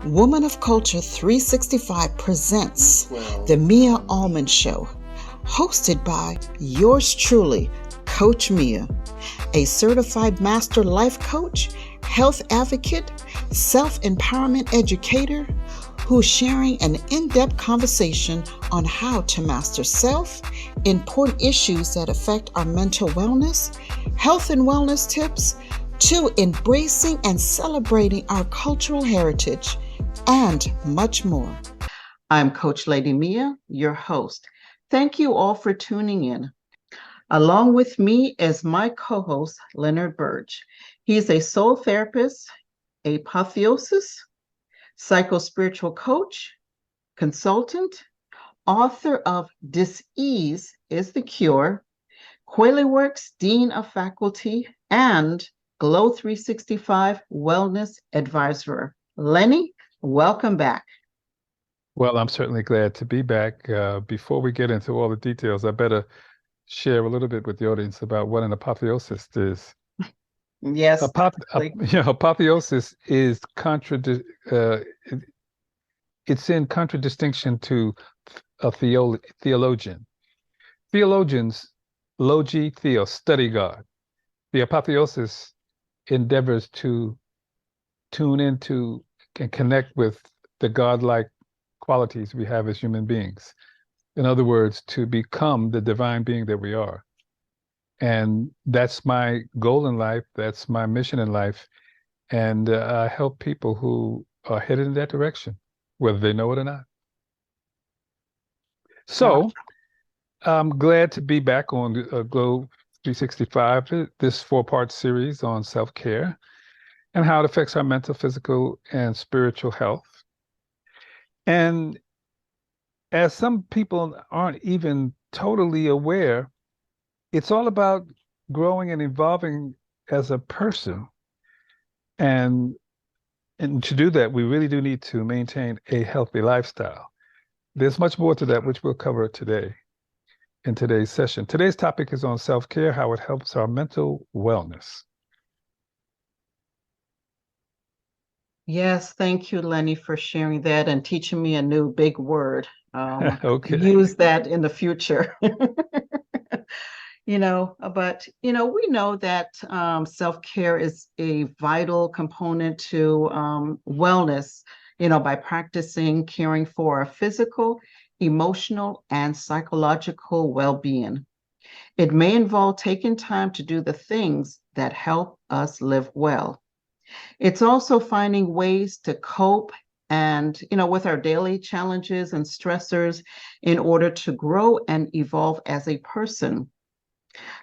Woman of Culture 365 presents The Mia Allman Show, hosted by yours truly, Coach Mia, a certified master life coach, health advocate, self-empowerment educator who's sharing an in-depth conversation on how to master self, important issues that affect our mental wellness, health and wellness tips, to embracing and celebrating our cultural heritage, and much more. I'm Coach Lady Mia, your host. Thank you all for tuning in. Along with me is my co-host, Leonard Burge. He's a soul therapist, apotheosis, psycho-spiritual coach, consultant, author of Dis-Ease is the Cure, Quayle-Works Dean of Faculty, and Glow 365 Wellness Advisor. Lenny, welcome back. Well, I'm certainly glad to be back. Before we get into all the details, I better share a little bit with the audience about what an apotheosis is. Yes. Apotheosis is it's in contradistinction to a theologian. Theologians, logi theo, study God. The apotheosis endeavors to tune into and connect with the godlike qualities we have as human beings. In other words, to become the divine being that we are. And that's my goal in life. That's my mission in life. And I help people who are headed in that direction, whether they know it or not. So I'm glad to be back on Glow 365, this 4-part series on self-care and how it affects our mental, physical, and spiritual health. And as some people aren't even totally aware, it's all about growing and evolving as a person. And to do that, we really do need to maintain a healthy lifestyle. There's much more to that, which we'll cover today in today's session. Today's topic is on self-care, how it helps our mental wellness. Yes, thank you, Lenny, for sharing that and teaching me a new big word. Okay. Use that in the future. But we know that self-care is a vital component to wellness, by practicing caring for our physical, emotional, and psychological well-being. It may involve taking time to do the things that help us live well. It's also finding ways to cope and, with our daily challenges and stressors in order to grow and evolve as a person.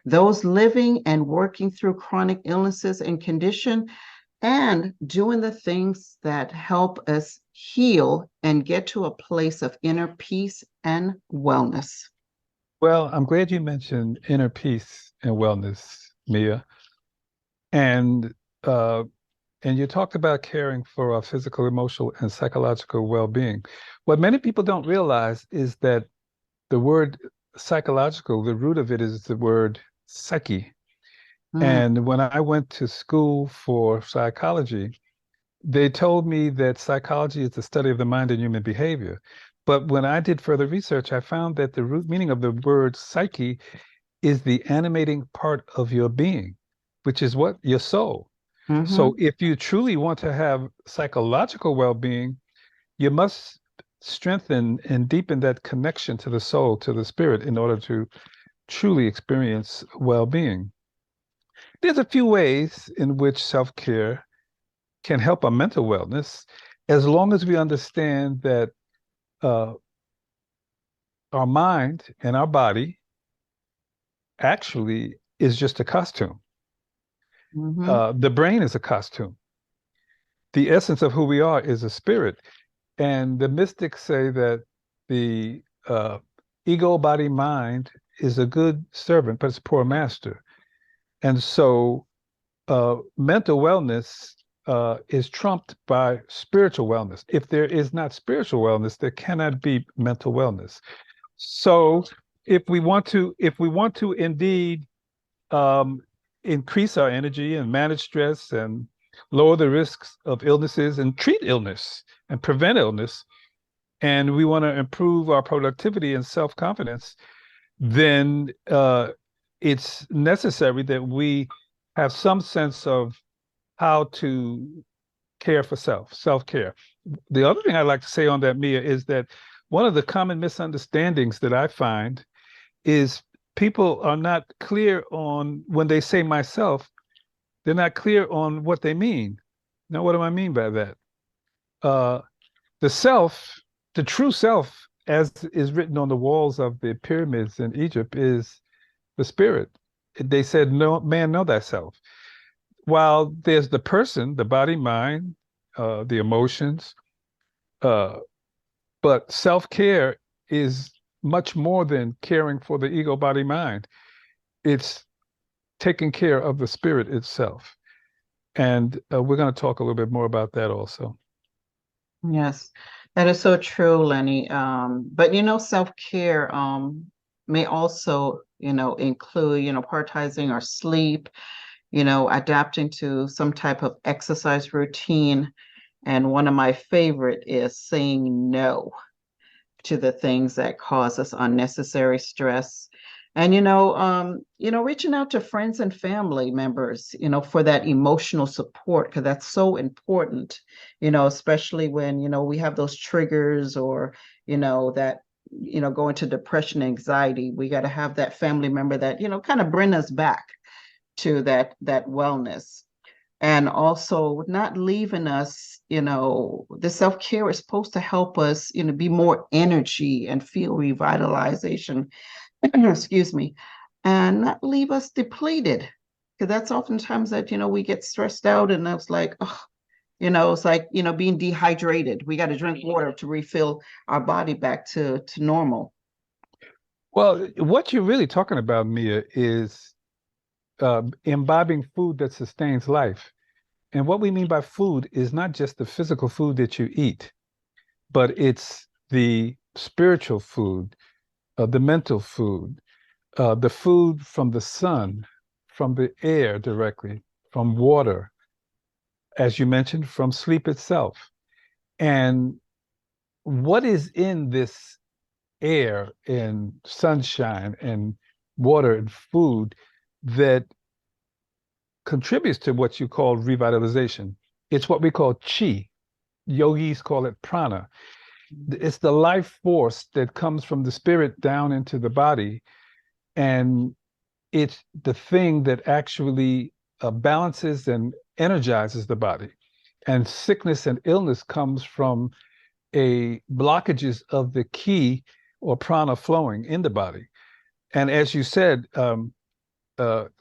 Those living and working through chronic illnesses and condition, and doing the things that help us heal and get to a place of inner peace and wellness. Well, I'm glad you mentioned inner peace and wellness, Mia. And you talked about caring for our physical, emotional, and psychological well-being. What many people don't realize is that the word psychological, the root of it is the word psyche. And when I went to school for psychology, they told me that psychology is the study of the mind and human behavior. But when I did further research, I found that the root meaning of the word psyche is the animating part of your being, which is what? Your soul. So if you truly want to have psychological well-being, you must strengthen and deepen that connection to the soul, to the spirit, in order to truly experience well-being. There's a few ways in which self-care can help our mental wellness, as long as we understand that our mind and our body actually is just a costume. The brain is a costume. The essence of who we are is a spirit. And the mystics say that the ego, body, mind is a good servant, but it's a poor master. And so mental wellness is trumped by spiritual wellness. If there is not spiritual wellness, there cannot be mental wellness. So if we want to indeed increase our energy and manage stress and lower the risks of illnesses and treat illness and prevent illness, and we want to improve our productivity and self-confidence, then it's necessary that we have some sense of how to care for self-care. The other thing I'd like to say on that, Mia, is that one of the common misunderstandings that I find is people are not clear on, when they say myself, they're not clear on what they mean. Now, what do I mean by that? The self, the true self, as is written on the walls of the pyramids in Egypt, is the spirit. They said, "No man, know thyself." While there's the person, the body, mind, the emotions, but self-care is much more than caring for the ego, body, mind. It's taking care of the spirit itself. And we're going to talk a little bit more about that also. Yes, that is so true, Lenny. But self-care may also, include, prioritizing our sleep, adapting to some type of exercise routine. And one of my favorite is saying no to the things that cause us unnecessary stress. And reaching out to friends and family members, for that emotional support, because that's so important, especially when, we have those triggers, or, that, go into depression, anxiety. We got to have that family member that, kind of bring us back to that wellness. And also not leaving us, the self-care is supposed to help us, be more energy and feel revitalization, excuse me, and not leave us depleted. Because that's oftentimes that, we get stressed out, and it's like, oh, it's like, being dehydrated. We got to drink water to refill our body back to normal. Well, what you're really talking about, Mia, is imbibing food that sustains life. And what we mean by food is not just the physical food that you eat, but it's the spiritual food, the mental food, the food from the sun, from the air directly, from water, as you mentioned, from sleep itself. And what is in this air and sunshine and water and food that contributes to what you call revitalization? It's what we call chi. Yogis call it prana. It's the life force that comes from the spirit down into the body. And it's the thing that actually balances and energizes the body. And sickness and illness comes from blockages of the ki or prana flowing in the body. And as you said,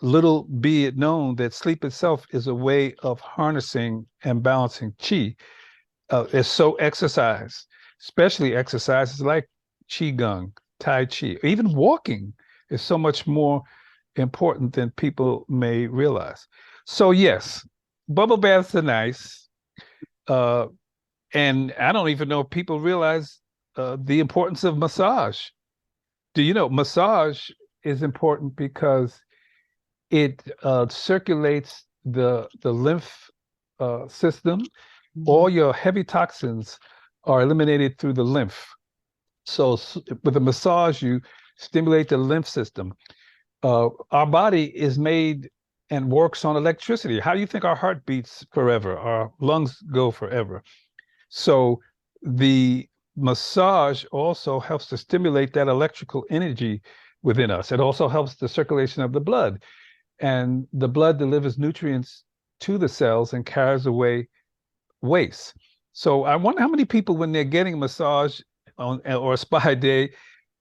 little be it known that sleep itself is a way of harnessing and balancing chi. It's so exercise, especially exercises like qigong, tai chi, even walking is so much more important than people may realize. So yes, bubble baths are nice. And I don't even know if people realize the importance of massage. Do you know massage is important because it circulates the lymph system. All your heavy toxins are eliminated through the lymph. So with a massage, you stimulate the lymph system. Our body is made and works on electricity. How do you think our heart beats forever? Our lungs go forever. So the massage also helps to stimulate that electrical energy within us. It also helps the circulation of the blood. And the blood delivers nutrients to the cells and carries away waste. So I wonder how many people, when they're getting a massage or a spa day,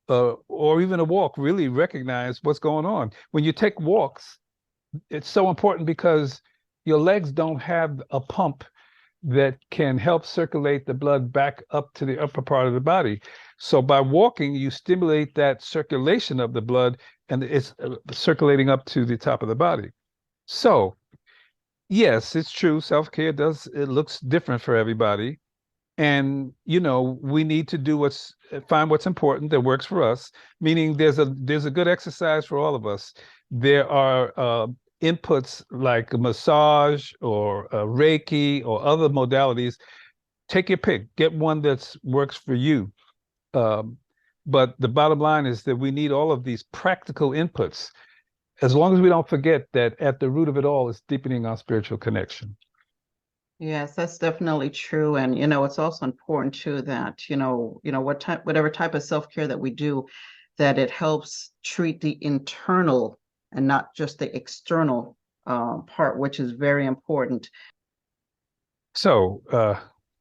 or even a walk, really recognize what's going on. When you take walks, it's so important because your legs don't have a pump that can help circulate the blood back up to the upper part of the body. So by walking, you stimulate that circulation of the blood, and it's circulating up to the top of the body. So yes, it's true. Self-care it looks different for everybody. And, we need to find what's important that works for us, meaning there's a good exercise for all of us. There are inputs like a massage or Reiki or other modalities. Take your pick. Get one that works for you. But the bottom line is that we need all of these practical inputs, as long as we don't forget that at the root of it all is deepening our spiritual connection. Yes, that's definitely true. And, it's also important too that, whatever type of self-care that we do, that it helps treat the internal and not just the external part, which is very important. So,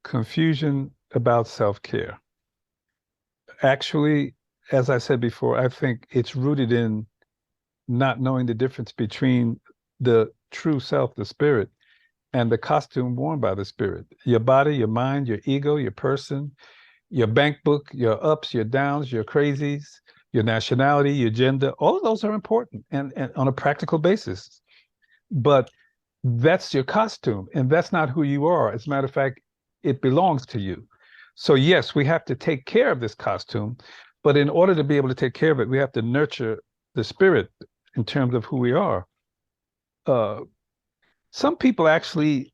confusion about self-care. Actually, as I said before, I think it's rooted in not knowing the difference between the true self, the spirit, and the costume worn by the spirit. Your body, your mind, your ego, your person, your bank book, your ups, your downs, your crazies, your nationality, your gender, all of those are important and on a practical basis. But that's your costume, and that's not who you are. As a matter of fact, it belongs to you. So yes, we have to take care of this costume, but in order to be able to take care of it, we have to nurture the spirit in terms of who we are. Some people actually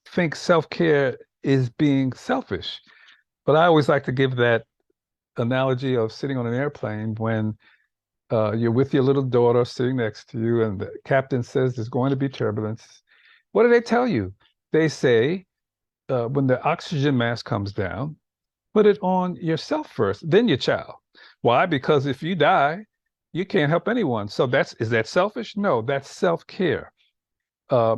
think self-care is being selfish, but I always like to give that analogy of sitting on an airplane when you're with your little daughter sitting next to you, and the captain says there's going to be turbulence. What do they tell you? They say, when the oxygen mask comes down, put it on yourself first, then your child. Why? Because if you die, you can't help anyone. So is that selfish? No, that's self-care. A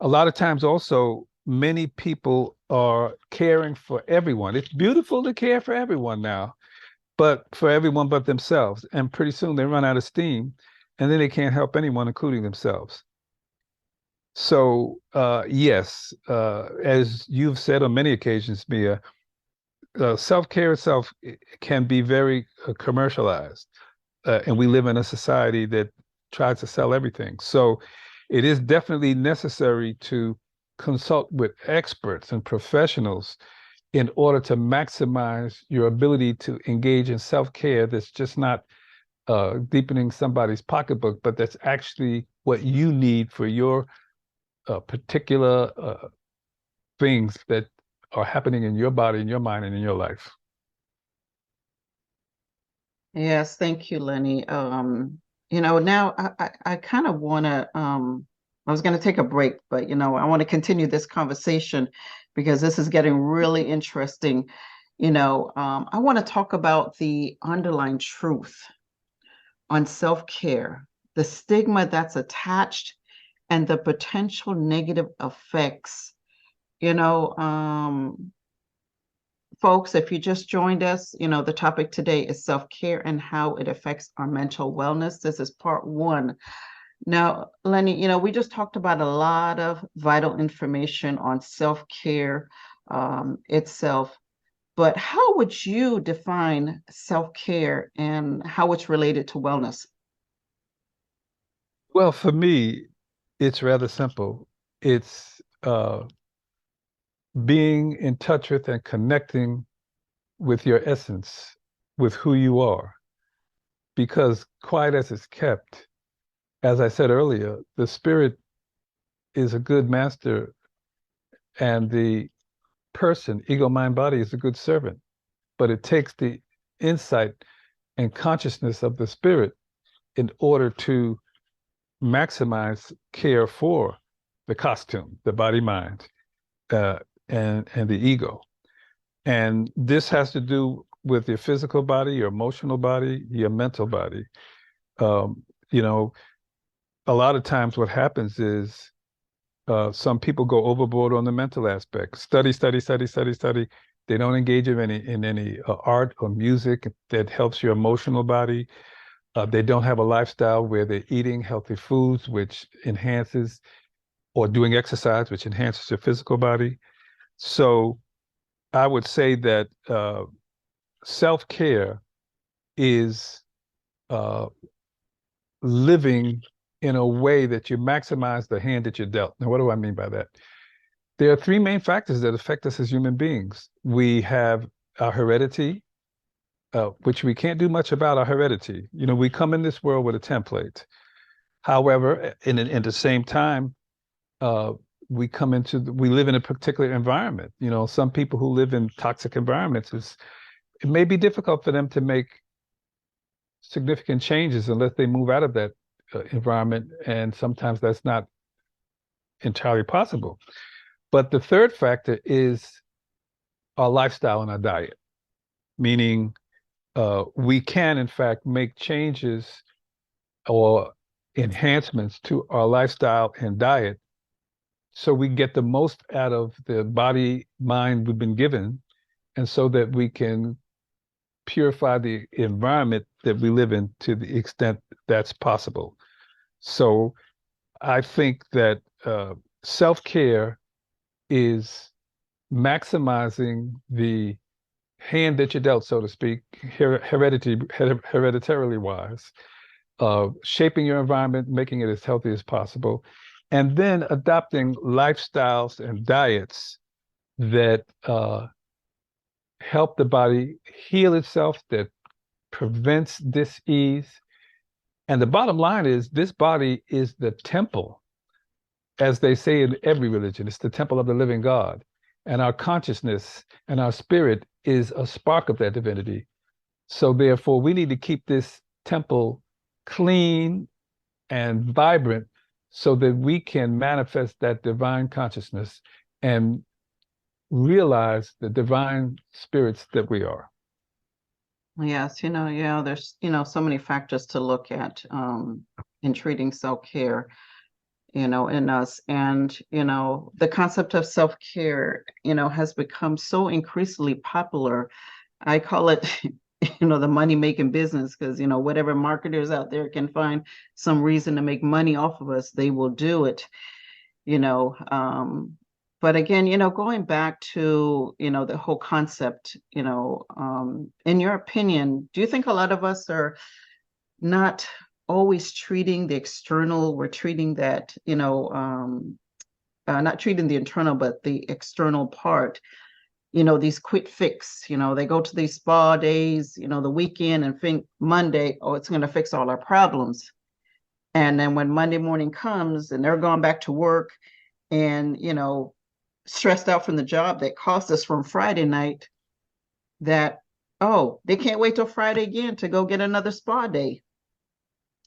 lot of times also, many people are caring for everyone. It's beautiful to care for everyone now, but for everyone but themselves. And pretty soon they run out of steam, and then they can't help anyone, including themselves. So yes, as you've said on many occasions, Mia, self-care itself can be very commercialized. And we live in a society that tries to sell everything. So it is definitely necessary to consult with experts and professionals in order to maximize your ability to engage in self-care that's just not deepening somebody's pocketbook, but that's actually what you need for your particular things that are happening in your body, in your mind, and in your life. Yes, thank you, Lenny. Now I kind of want to, I was going to take a break, but, I want to continue this conversation because this is getting really interesting. I want to talk about the underlying truth on self-care, the stigma that's attached, and the potential negative effects. Folks, if you just joined us, the topic today is self-care and how it affects our mental wellness. This is part one. Now, Lenny, we just talked about a lot of vital information on self-care itself, but how would you define self-care and how it's related to wellness? Well, for me, it's rather simple. It's being in touch with and connecting with your essence, with who you are. Because quiet as it's kept, as I said earlier, the spirit is a good master, and the person, ego, mind, body, is a good servant. But it takes the insight and consciousness of the spirit in order to maximize care for the costume, the body, mind, and the ego. And this has to do with your physical body, your emotional body, your mental body. A lot of times what happens is some people go overboard on the mental aspect. Study. They don't engage in any art or music that helps your emotional body. They don't have a lifestyle where they're eating healthy foods, which enhances, or doing exercise, which enhances your physical body. So I would say that self-care is living in a way that you maximize the hand that you're dealt. Now, what do I mean by that? There are three main factors that affect us as human beings. We have our heredity, which we can't do much about our heredity. We come in this world with a template. However, in the same time, we live in a particular environment. You know, some people who live in toxic environments, it may be difficult for them to make significant changes unless they move out of that environment, and sometimes that's not entirely possible. But the third factor is our lifestyle and our diet, meaning we can, in fact, make changes or enhancements to our lifestyle and diet so we get the most out of the body, mind we've been given, and so that we can purify the environment that we live in to the extent that's possible. So I think that self-care is maximizing the hand that you're dealt, so to speak, hereditarily wise, shaping your environment, making it as healthy as possible, and then adopting lifestyles and diets that help the body heal itself, that prevents dis-ease. And the bottom line is this body is the temple, as they say in every religion. It's the temple of the living God. And our consciousness and our spirit is a spark of that divinity. So therefore, we need to keep this temple clean and vibrant so that we can manifest that divine consciousness and realize the divine spirits that we are. Yes, yeah, there's, so many factors to look at in treating self-care, in us. And, the concept of self-care, has become so increasingly popular. I call it, the money-making business, because, whatever marketers out there can find some reason to make money off of us, they will do it, But again, going back to, the whole concept, in your opinion, do you think a lot of us are not always treating the external? We're treating that, not treating the internal, but the external part, these quick fix, they go to these spa days, the weekend, and think Monday, oh, it's going to fix all our problems. And then when Monday morning comes and they're going back to work and, stressed out from the job that cost us from Friday night, that, oh, they can't wait till Friday again to go get another spa day.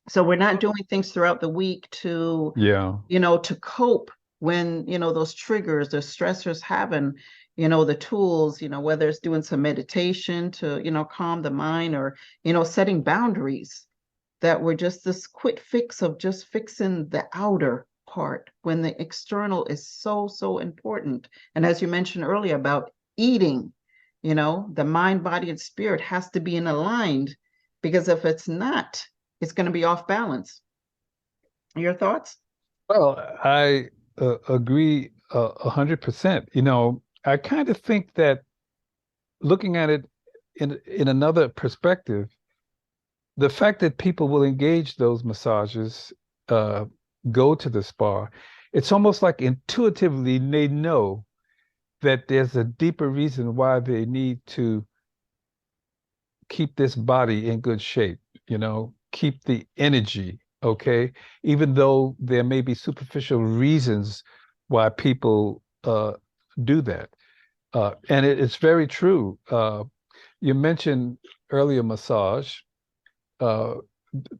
So we're not doing things throughout the week to, to cope when, those triggers, the stressors happen, the tools, whether it's doing some meditation to, calm the mind, or, setting boundaries, that we're just this quick fix of just fixing the outer part when the external is so important. And as you mentioned earlier about eating, the mind, body, and spirit has to be in aligned, because if it's not, it's going to be off balance. Your thoughts? Well, I agree 100%. I kind of think that looking at it in another perspective, the fact that people will engage those massages, go to the spa, it's almost like intuitively they know that there's a deeper reason why they need to keep this body in good shape, keep the energy, okay? Even though there may be superficial reasons why people do that. And it's very true. You mentioned earlier massage. Do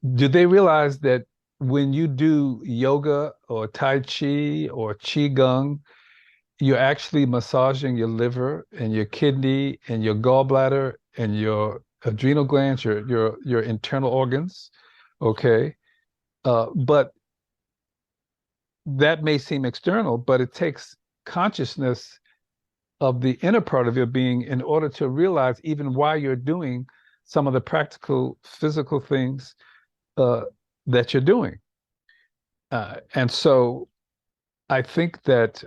they realize that when you do yoga or Tai Chi or Qigong, you're actually massaging your liver and your kidney and your gallbladder and your adrenal glands, your internal organs, okay? But that may seem external, but it takes consciousness of the inner part of your being in order to realize even why you're doing some of the practical physical things that you're doing. And so I think that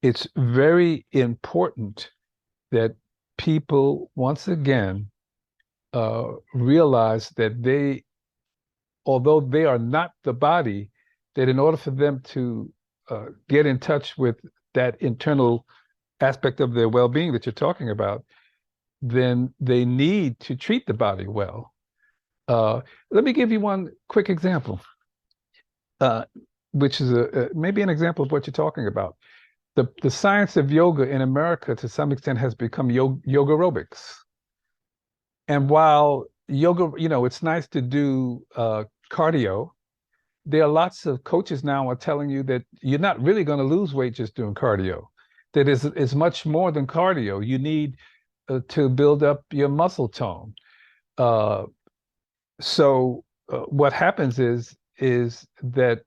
it's very important that people, once again, realize that although they are not the body, that in order for them to get in touch with that internal aspect of their well-being that you're talking about, then they need to treat the body well. Let me give you one quick example. uh, which is maybe an example of what you're talking about. The science of yoga in America, to some extent, has become yoga aerobics. And while yoga, it's nice to do cardio, there are lots of coaches now are telling you that you're not really going to lose weight just doing cardio. That is much more than cardio. You need to build up your muscle tone. Uh, so what happens is that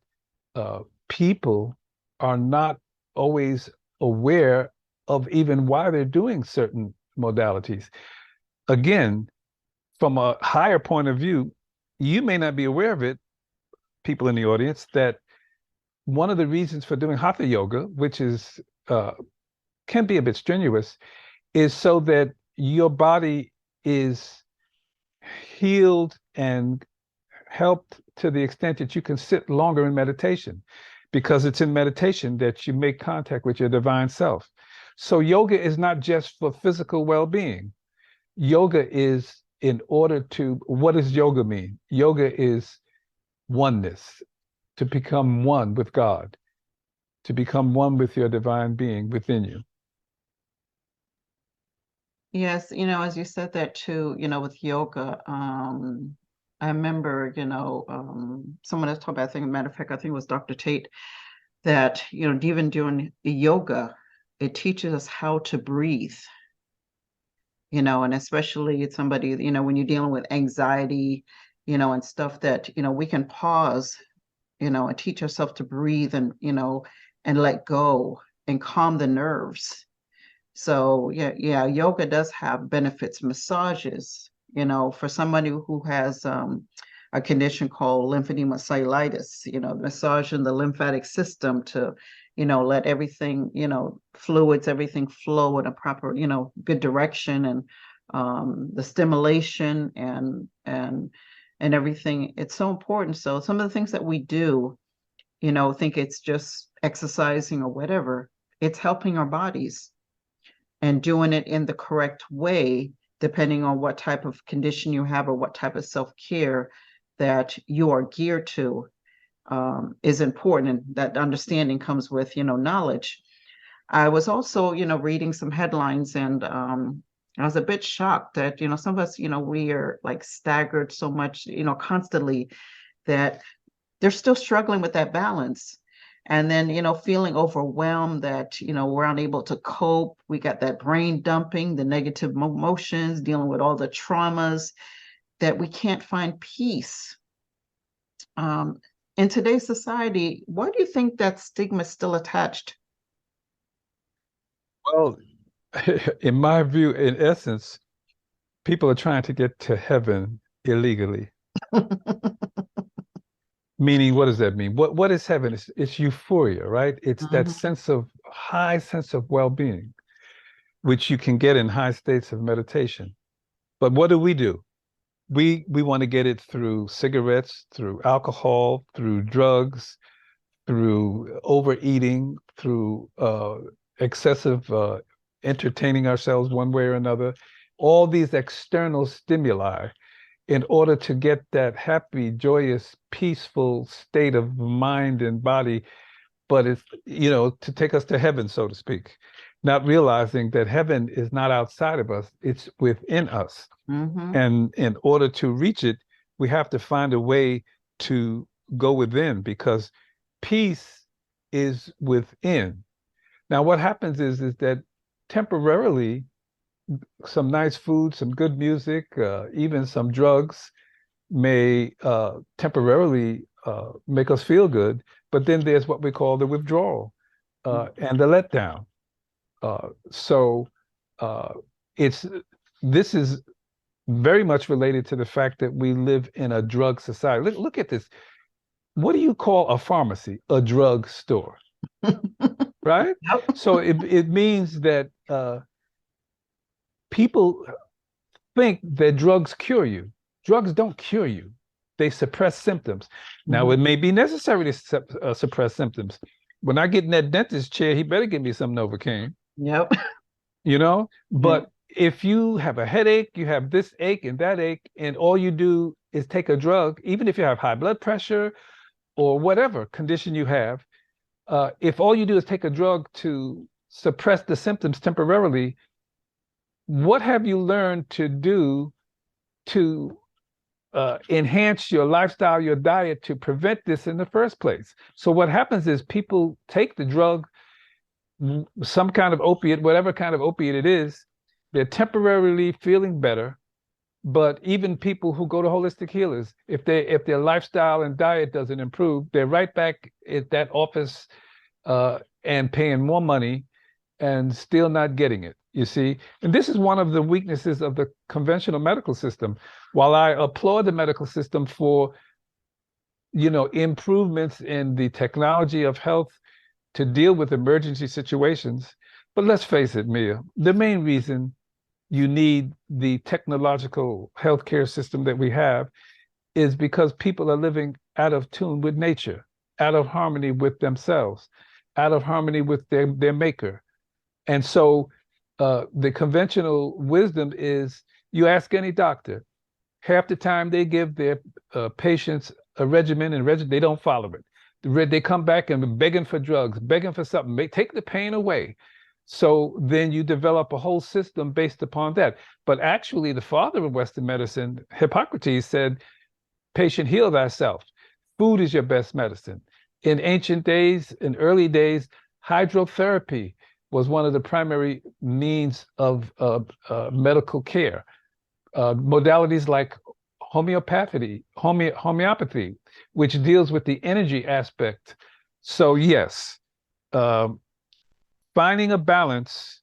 people are not always aware of even why they're doing certain modalities. Again, from a higher point of view, you may not be aware of it, people in the audience, that one of the reasons for doing hatha yoga, which is can be a bit strenuous, is so that your body is healed and helped to the extent that you can sit longer in meditation, because it's in meditation that you make contact with your divine self. So yoga is not just for physical well-being. Yoga is in order to, what does yoga mean? Yoga is oneness, to become one with God, to become one with your divine being within you. Yes, as you said that too, with yoga, I remember, someone else talked about, I think, matter of fact, I think it was Dr. Tate, that, even doing yoga, it teaches us how to breathe, and especially it's somebody, when you're dealing with anxiety, and stuff that, we can pause, and teach ourselves to breathe and, and let go and calm the nerves. So yeah, yoga does have benefits. Massages, for somebody who has a condition called lymphedema cellulitis, massaging the lymphatic system to, let everything, fluids, everything flow in a proper, good direction, and the stimulation and everything. It's so important. So some of the things that we do, think it's just exercising or whatever, it's helping our bodies and doing it in the correct way, depending on what type of condition you have or what type of self-care that you are geared to, is important. And that understanding comes with, knowledge. I was also, reading some headlines, and I was a bit shocked that, some of us, we are like staggered so much, constantly, that they're still struggling with that balance. And then, feeling overwhelmed that, we're unable to cope. We got that brain dumping, the negative emotions, dealing with all the traumas, that we can't find peace. In today's society, why do you think that stigma is still attached? Well, in my view, in essence, people are trying to get to heaven illegally. Meaning, what does that mean? What is heaven? It's euphoria, right? It's that high sense of well-being, which you can get in high states of meditation. But what do? We want to get it through cigarettes, through alcohol, through drugs, through overeating, through excessive entertaining ourselves one way or another. All these external stimuli, in order to get that happy, joyous, peaceful state of mind and body, but it's, to take us to heaven, so to speak, not realizing that heaven is not outside of us, it's within us. And in order to reach it, we have to find a way to go within, because peace is within. Now, what happens is that temporarily, some nice food, some good music, even some drugs may temporarily make us feel good, but then there's what we call the withdrawal and the letdown. So this is very much related to the fact that we live in a drug society. Look at this. What do you call a pharmacy? A drug store, right? Yep. So it means that people think that drugs cure you. Drugs don't cure you. They suppress symptoms. Now, it may be necessary to suppress symptoms. When I get in that dentist chair, he better give me some Novocaine. Yep. But if you have a headache, you have this ache and that ache, and all you do is take a drug, even if you have high blood pressure or whatever condition you have, if all you do is take a drug to suppress the symptoms temporarily, what have you learned to do to enhance your lifestyle, your diet, to prevent this in the first place? So what happens is people take the drug, some kind of opiate, whatever kind of opiate it is, they're temporarily feeling better. But even people who go to holistic healers, if their lifestyle and diet doesn't improve, they're right back at that office and paying more money and still not getting it, you see? And this is one of the weaknesses of the conventional medical system. While I applaud the medical system for, improvements in the technology of health to deal with emergency situations, but let's face it, Mia, the main reason you need the technological healthcare system that we have is because people are living out of tune with nature, out of harmony with themselves, out of harmony with their maker. And so the conventional wisdom is, you ask any doctor, half the time they give their patients a regimen, and they don't follow it. They come back and begging for drugs, begging for something, take the pain away. So then you develop a whole system based upon that. But actually, the father of Western medicine, Hippocrates, said, patient, heal thyself. Food is your best medicine. In ancient days, in early days, hydrotherapy was one of the primary means of medical care. Modalities like homeopathy, which deals with the energy aspect. So yes, finding a balance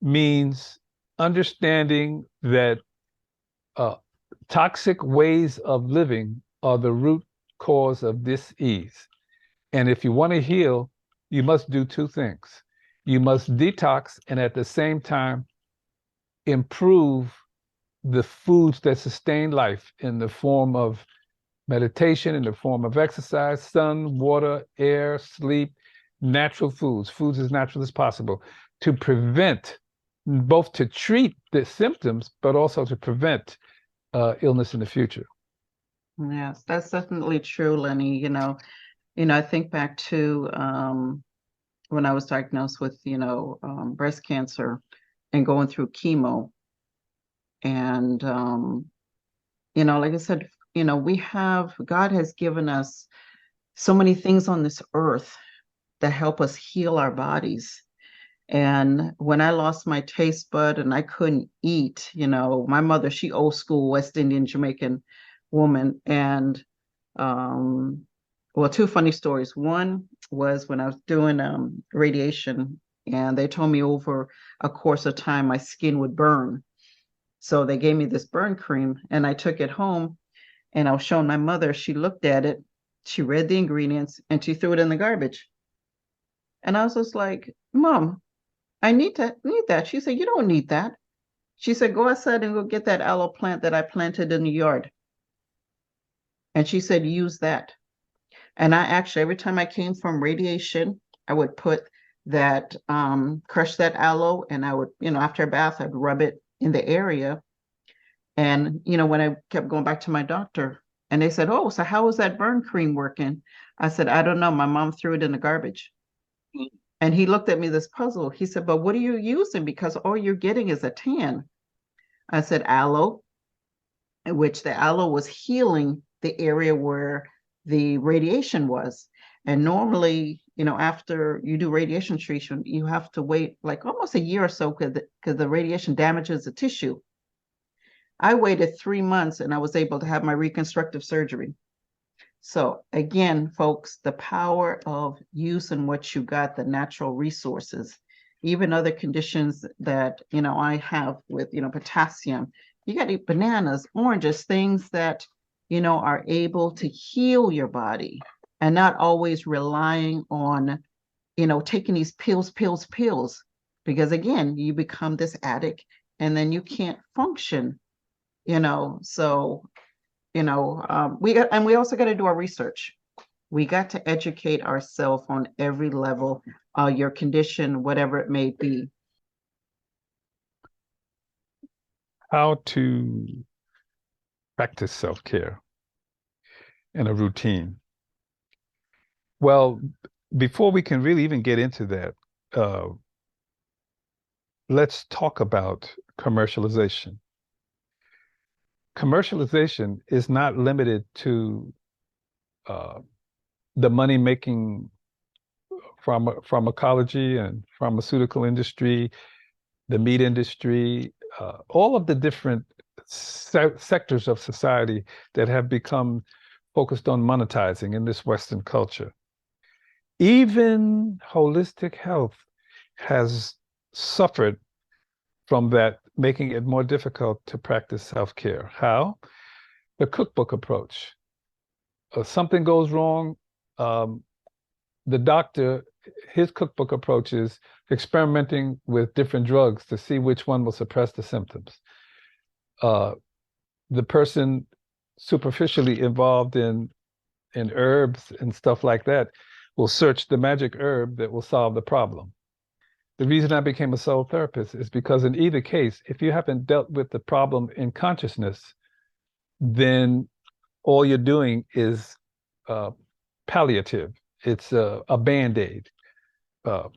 means understanding that toxic ways of living are the root cause of dis-ease. And if you want to heal, you must do two things. You must detox and at the same time improve the foods that sustain life in the form of meditation, in the form of exercise, sun, water, air, sleep, natural foods as natural as possible, to prevent, both to treat the symptoms, but also to prevent illness in the future. Yes, that's definitely true, Lenny. I think back to when I was diagnosed with, breast cancer and going through chemo. And, like I said, God has given us so many things on this earth that help us heal our bodies. And when I lost my taste bud and I couldn't eat, my mother, she old school West Indian Jamaican woman. And two funny stories. One was when I was doing radiation, and they told me over a course of time my skin would burn. So they gave me this burn cream, and I took it home, and I was showing my mother. She looked at it, she read the ingredients, and she threw it in the garbage. And I was just like, Mom, I need that. She said, you don't need that. She said, go outside and go get that aloe plant that I planted in the yard. And she said, use that. And I actually, every time I came from radiation, I would put that, crush that aloe, and I would, after a bath, I'd rub it in the area. And, when I kept going back to my doctor, and they said, oh, so how is that burn cream working? I said, I don't know. My mom threw it in the garbage. And he looked at me this puzzle. He said, but what are you using? Because all you're getting is a tan. I said, aloe, which the aloe was healing the area where the radiation was. And normally, after you do radiation treatment, you have to wait like almost a year or so because the radiation damages the tissue. I waited 3 months and I was able to have my reconstructive surgery. So again, folks, the power of using what you got, the natural resources, even other conditions that, I have with, potassium, you got to eat bananas, oranges, things that, are able to heal your body, and not always relying on, taking these pills, because again, you become this addict and then you can't function, so we also got to do our research. We got to educate ourselves on every level, your condition, whatever it may be. How to practice self-care in a routine. Well, before we can really even get into that, uh, let's talk about commercialization. Commercialization is not limited to uh, the money making pharmacology and pharmaceutical industry, the meat industry, all of the different sectors of society that have become focused on monetizing in this Western culture. Even holistic health has suffered from that, making it more difficult to practice self-care. How? The cookbook approach. Something goes wrong, um, the doctor, his cookbook approach is experimenting with different drugs to see which one will suppress the symptoms. Uh, the person superficially involved in herbs and stuff like that will search the magic herb that will solve the problem. The reason I became a soul therapist is because in either case, if you haven't dealt with the problem in consciousness, then all you're doing is uh, palliative. It's a band-aid. Uh,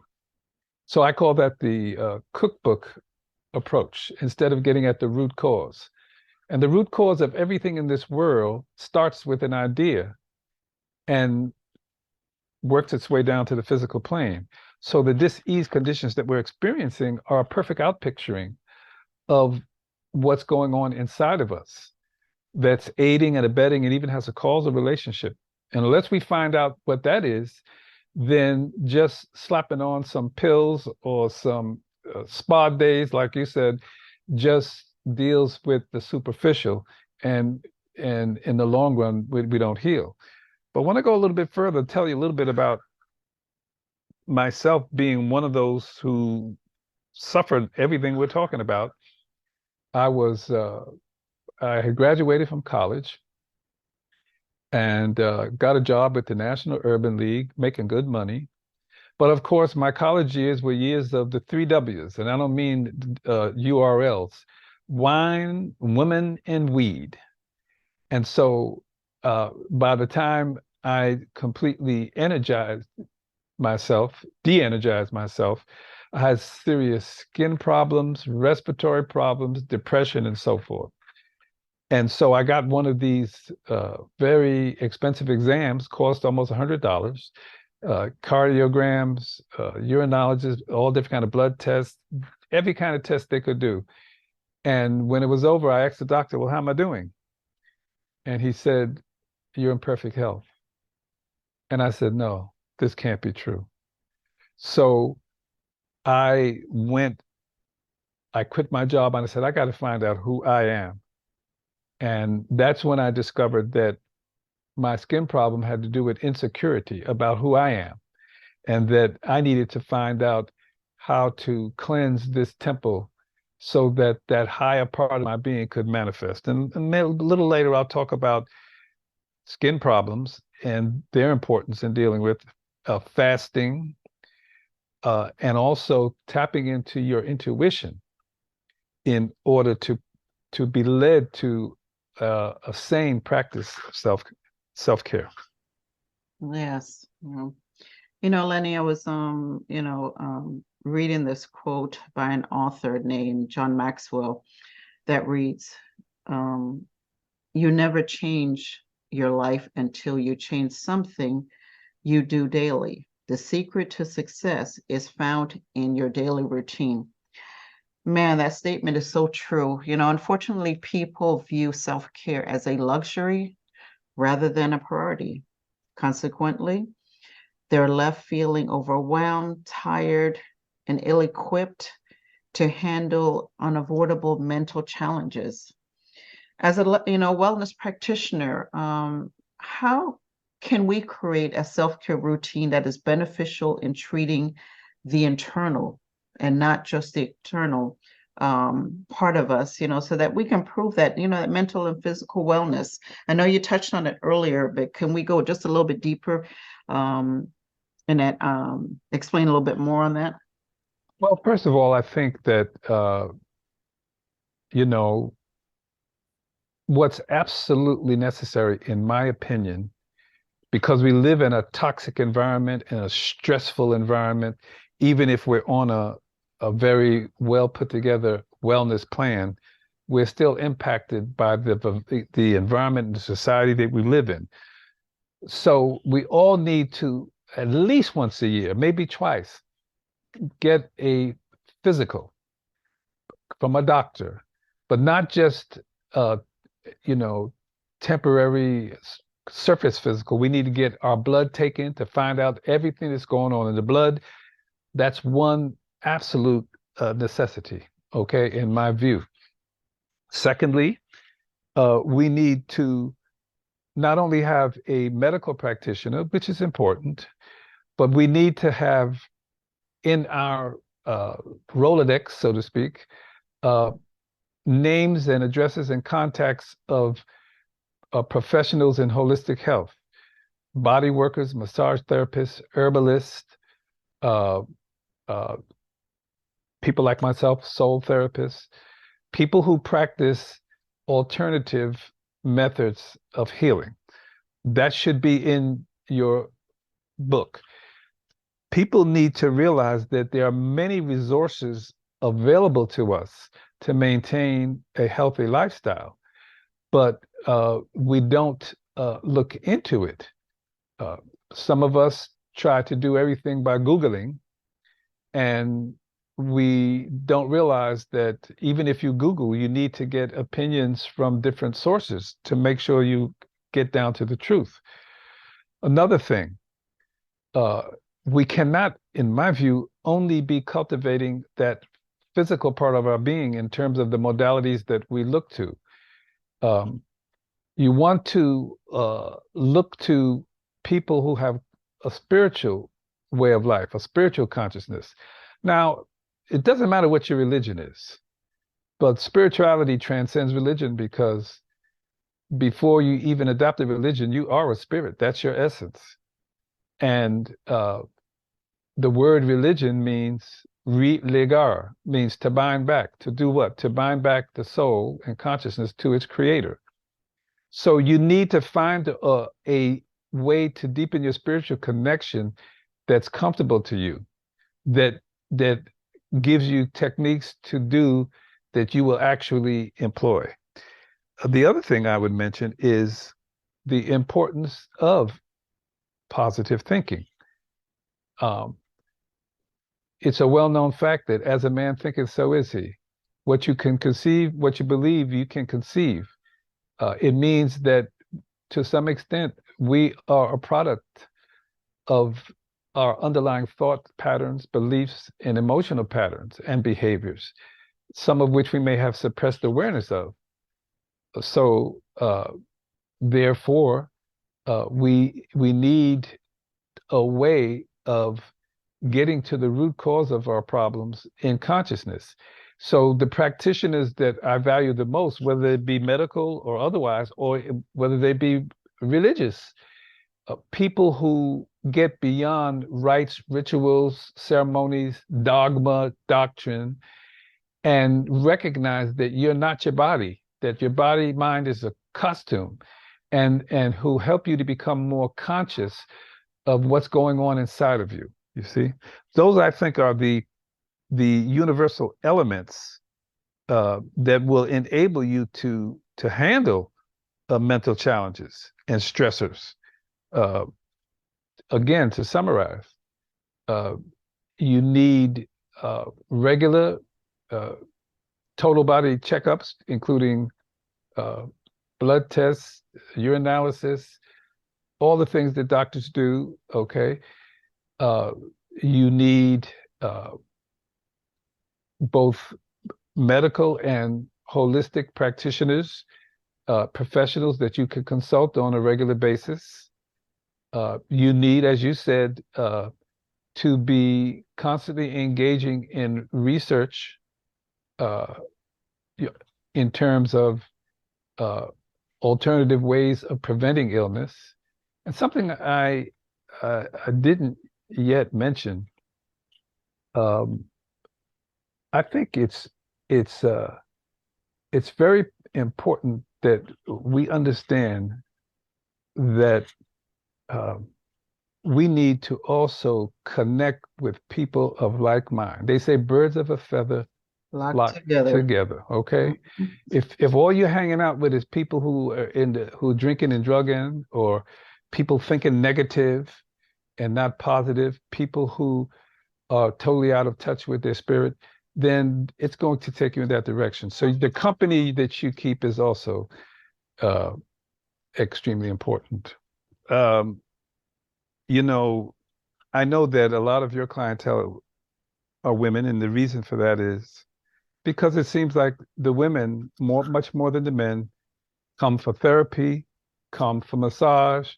so I call that the cookbook approach instead of getting at the root cause. And the root cause of everything in this world starts with an idea and works its way down to the physical plane. So the dis-ease conditions that we're experiencing are a perfect outpicturing of what's going on inside of us that's aiding and abetting and even has a causal relationship. And unless we find out what that is, then just slapping on some pills or some spa days, like you said, just deals with the superficial, and in the long run, we don't heal. But I want to go a little bit further, tell you a little bit about myself being one of those who suffered everything we're talking about. I was I had graduated from college and got a job at the National Urban League, making good money. But of course, my college years were years of the three W's, and I don't mean URLs: wine, women, and weed. And so by the time I completely energized myself, de-energized myself, I had serious skin problems, respiratory problems, depression, and so forth. And so I got one of these very expensive exams, cost almost $100, cardiograms, urinalysis, all different kind of blood tests, every kind of test they could do. And when it was over, I asked the doctor, well, how am I doing? And he said, you're in perfect health. And I said, no, this can't be true. So I quit my job and I said, I got to find out who I am. And that's when I discovered that my skin problem had to do with insecurity about who I am, and that I needed to find out how to cleanse this temple so that that higher part of my being could manifest. And a little later, I'll talk about skin problems and their importance in dealing with fasting, and also tapping into your intuition in order to be led to a sane practice of self-care. Yes. You know, Lenny, I was reading this quote by an author named John Maxwell that reads, you never change your life until you change something you do daily. The secret to success is found in your daily routine. Man, that statement is so true. You know, unfortunately, people view self-care as a luxury rather than a priority. Consequently, they're left feeling overwhelmed, tired, and ill-equipped to handle unavoidable mental challenges. As a wellness practitioner, how can we create a self-care routine that is beneficial in treating the internal and not just the external part of us, so that we can prove that, that mental and physical wellness. I know you touched on it earlier, but can we go just a little bit deeper and that explain a little bit more on that? Well, first of all, I think that you know, what's absolutely necessary, in my opinion, because we live in a toxic environment, in a stressful environment, even if we're on a very well put together wellness plan, we're still impacted by the environment and the society that we live in. So we all need to, at least once a year, maybe twice, get a physical from a doctor, but not just temporary surface physical. We need to get our blood taken to find out everything that's going on in the blood. That's one absolute necessity, okay, in my view. Secondly, we need to not only have a medical practitioner, which is important, but we need to have in our Rolodex, so to speak, names and addresses and contacts of professionals in holistic health, body workers, massage therapists, herbalists, people like myself, soul therapists, people who practice alternative methods of healing. That should be in your book. People need to realize that there are many resources available to us to maintain a healthy lifestyle, but we don't look into it. Some of us try to do everything by Googling, and we don't realize that even if you Google, you need to get opinions from different sources to make sure you get down to the truth. Another thing, we cannot, in my view, only be cultivating that physical part of our being in terms of the modalities that we look to. You want to look to people who have a spiritual way of life, a spiritual consciousness. Now, it doesn't matter what your religion is, but spirituality transcends religion, because before you even adopt a religion, you are a spirit. That's your essence. And the word religion means religar, means to bind back. To do what? To bind back the soul and consciousness to its creator. So you need to find a way to deepen your spiritual connection that's comfortable to you, that gives you techniques to do that you will actually employ. The other thing I would mention is the importance of positive thinking. It's a well-known fact that as a man thinketh, so is he. What you can conceive, what you believe, you can conceive. It means that to some extent, we are a product of our underlying thought patterns, beliefs, and emotional patterns and behaviors, some of which we may have suppressed awareness of. So therefore, we need a way of getting to the root cause of our problems in consciousness. So the practitioners that I value the most, whether it be medical or otherwise, or whether they be religious, people who get beyond rites, rituals, ceremonies, dogma, doctrine, and recognize that you're not your body, that your body, mind is a costume, and who help you to become more conscious of what's going on inside of you. You see, those I think are the universal elements that will enable you to handle mental challenges and stressors. Again, to summarize, you need regular total body checkups, including blood tests, urinalysis, all the things that doctors do, okay? You need both medical and holistic practitioners, professionals that you can consult on a regular basis. You need, as you said, to be constantly engaging in research in terms of alternative ways of preventing illness. And something I didn't yet mention, I think it's very important that we understand that we need to also connect with people of like mind. They say birds of a feather Locked flock together. together. Okay, Mhm. if all you're hanging out with is people who are who are drinking and drugging, or people thinking negative and not positive, people who are totally out of touch with their spirit, then it's going to take you in that direction. So the company that you keep is also extremely important. Um, you know, I know that a lot of your clientele are women, and the reason for that is because it seems like the women, much more than the men, come for therapy, come for massage,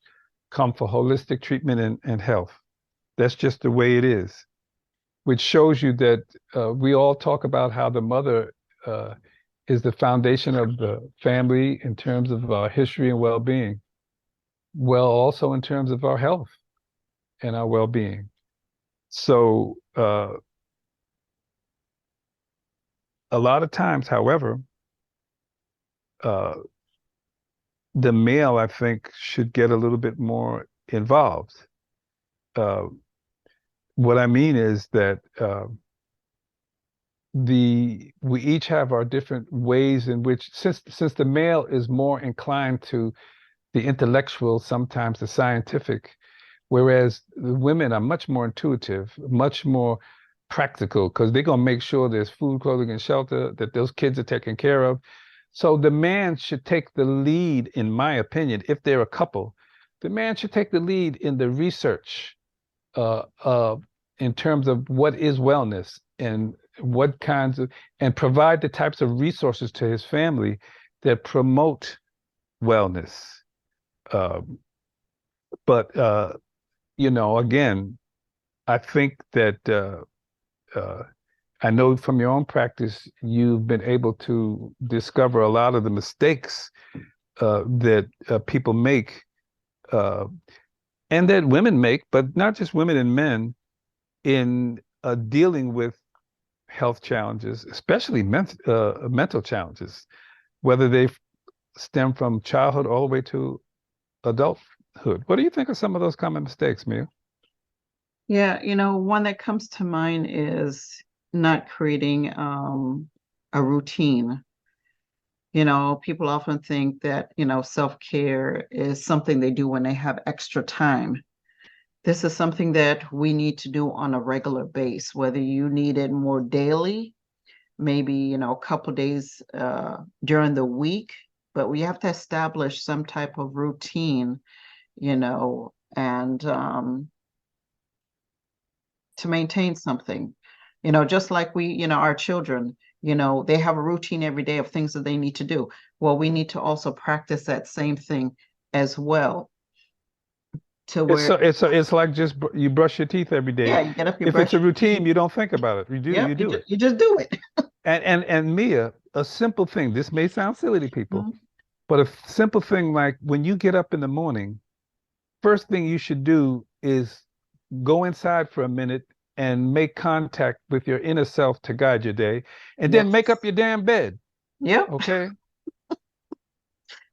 come for holistic treatment and health. That's just the way it is, which shows you that we all talk about how the mother is the foundation of the family in terms of our history and well-being. Well, also in terms of our health and our well-being. So a lot of times, however, uh, the male, I think, should get a little bit more involved. Uh, what I mean is that we each have our different ways in which, since the male is more inclined to the intellectual, sometimes the scientific, whereas the women are much more intuitive, much more practical, because they're going to make sure there's food, clothing, and shelter, that those kids are taken care of. So the man should take the lead, in my opinion, if they're a couple. The man should take the lead in the research uh, uh, in terms of what is wellness and what kinds of, and provide the types of resources to his family that promote wellness. Um, but again, I think that I know from your own practice, you've been able to discover a lot of the mistakes that people make, uh, and that women make, but not just women and men, in dealing with health challenges, especially mental challenges, whether they stem from childhood all the way to adulthood. What do you think of some of those common mistakes, Mia? Yeah, one that comes to mind is not creating a routine. People often think that, self-care is something they do when they have extra time. This is something that we need to do on a regular base, whether you need it more daily, maybe, a couple days during the week, but we have to establish some type of routine, and to maintain something, just like we, our children, they have a routine every day of things that they need to do. Well, we need to also practice that same thing as well, to It's where, so it's like just you brush your teeth every day. yeah, you get up, you If it's brush a your routine, teeth. you don't think about it. You Yep, do it. you just do it. And Mia, a simple thing. This may sound silly to people, Mhm. but a simple thing like when you get up in the morning, first thing you should do is go inside for a minute and make contact with your inner self to guide your day, and then make Yes. up your damn bed. Yep. Okay?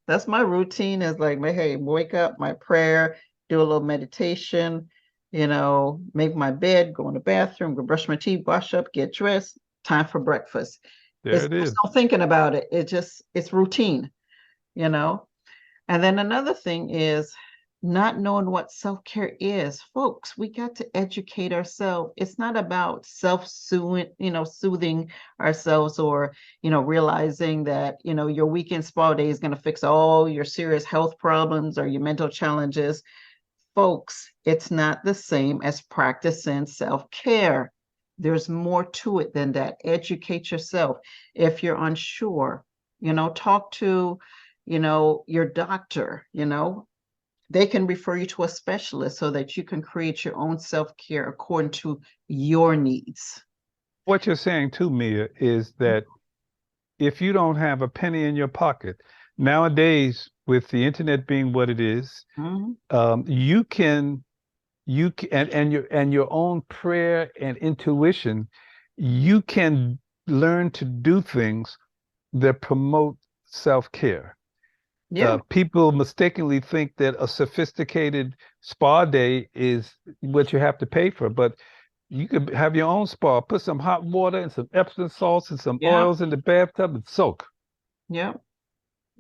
That's my routine, is like, hey, wake up, my prayer, do a little meditation, make my bed, go in the bathroom, go brush my teeth, wash up, get dressed, time for breakfast. There It's it just is. no thinking about it. It's routine, you know. And then another thing is not knowing what self-care is. Folks, we got to educate ourselves. It's not about self-soothing, soothing ourselves, or, realizing that, your weekend spa day is going to fix all your serious health problems or your mental challenges. Folks, it's not the same as practicing self-care. There's more to it than that. Educate yourself. If you're unsure, talk to, your doctor, they can refer you to a specialist so that you can create your own self-care according to your needs. What you're saying to Mia is that if you don't have a penny in your pocket, nowadays with the internet being what it is, Mhm. you can and your own prayer and intuition, you can learn to do things that promote self-care. Yeah. People mistakenly think that a sophisticated spa day is what you have to pay for, but you could have your own spa. Put some hot water and some Epsom salts and some Yeah. oils in the bathtub and soak. Yeah.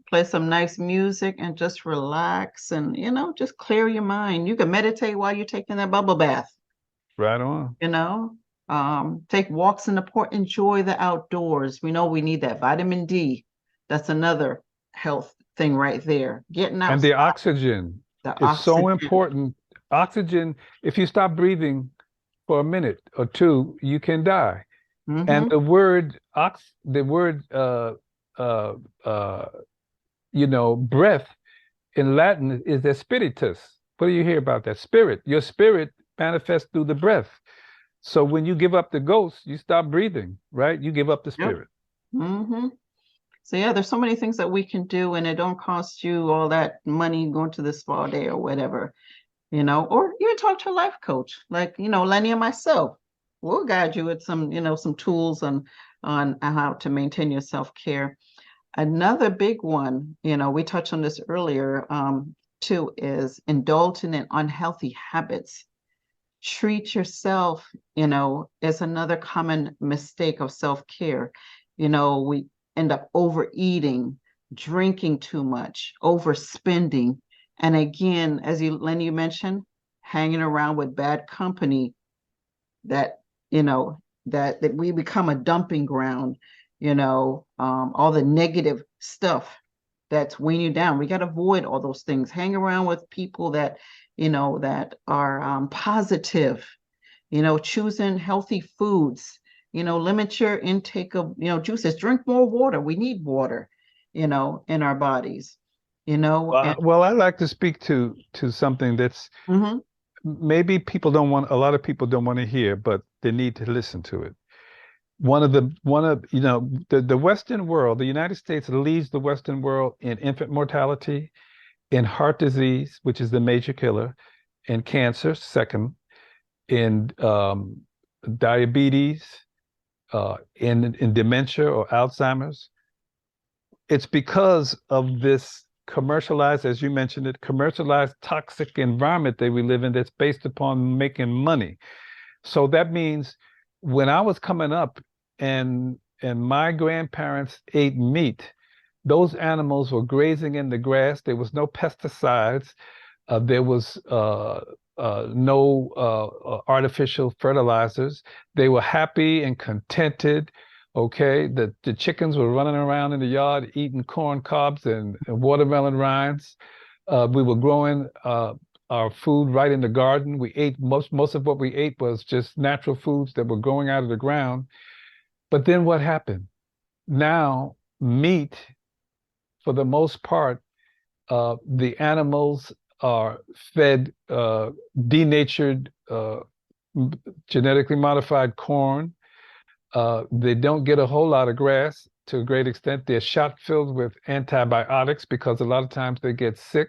Play some nice music and just relax and, just clear your mind. You can meditate while you're taking that bubble bath, Right on. you know. Take walks in the park, enjoy the outdoors. We know we need that vitamin D. That's another health thing right there. Getting And the outside, oxygen the is so oxygen. important. Oxygen, if you stop breathing for a minute or two, you can die. And Mm-hmm. the word uh uh breath in Latin is the spiritus. What do you hear about that? Spirit. Your spirit manifests through the breath. So when you give up the ghost, you stop breathing, right? You give up the Yep. spirit. Mm-hmm. So yeah, there's so many things that we can do, and it don't cost you all that money going to the spa day or whatever, or even talk to a life coach, like Lenny and myself. We'll guide you with some tools on how to maintain your self-care. Another big one, we touched on this earlier, too, is indulging in unhealthy habits. Treat yourself, is another common mistake of self-care. We end up overeating, drinking too much, overspending. And again, as Lenny, you mentioned, hanging around with bad company that, that we become a dumping ground, all the negative stuff that's weighing you down. We got to avoid all those things. Hang around with people that, that are positive, choosing healthy foods, limit your intake of, juices, drink more water. We need water, in our bodies, and Well, I like to speak to something that's mhm, maybe a lot of people don't want to hear, but they need to listen to it. The Western world, the United States leads the Western world in infant mortality, in heart disease, which is the major killer, in cancer, second, in diabetes, in dementia or Alzheimer's. It's because of this commercialized, as you mentioned it, commercialized toxic environment that we live in that's based upon making money. So that means when I was coming up and my grandparents ate meat, those animals were grazing in the grass. There was no pesticides. There was no artificial fertilizers. They were happy and contented. Okay, the chickens were running around in the yard eating corn cobs and watermelon rinds. We were growing our food right in the garden. We ate most of what we ate was just natural foods that were growing out of the ground. But then what happened? Now meat, for the most part, the animals are fed denatured, genetically modified corn. They don't get a whole lot of grass to a great extent. They're shot filled with antibiotics because a lot of times they get sick.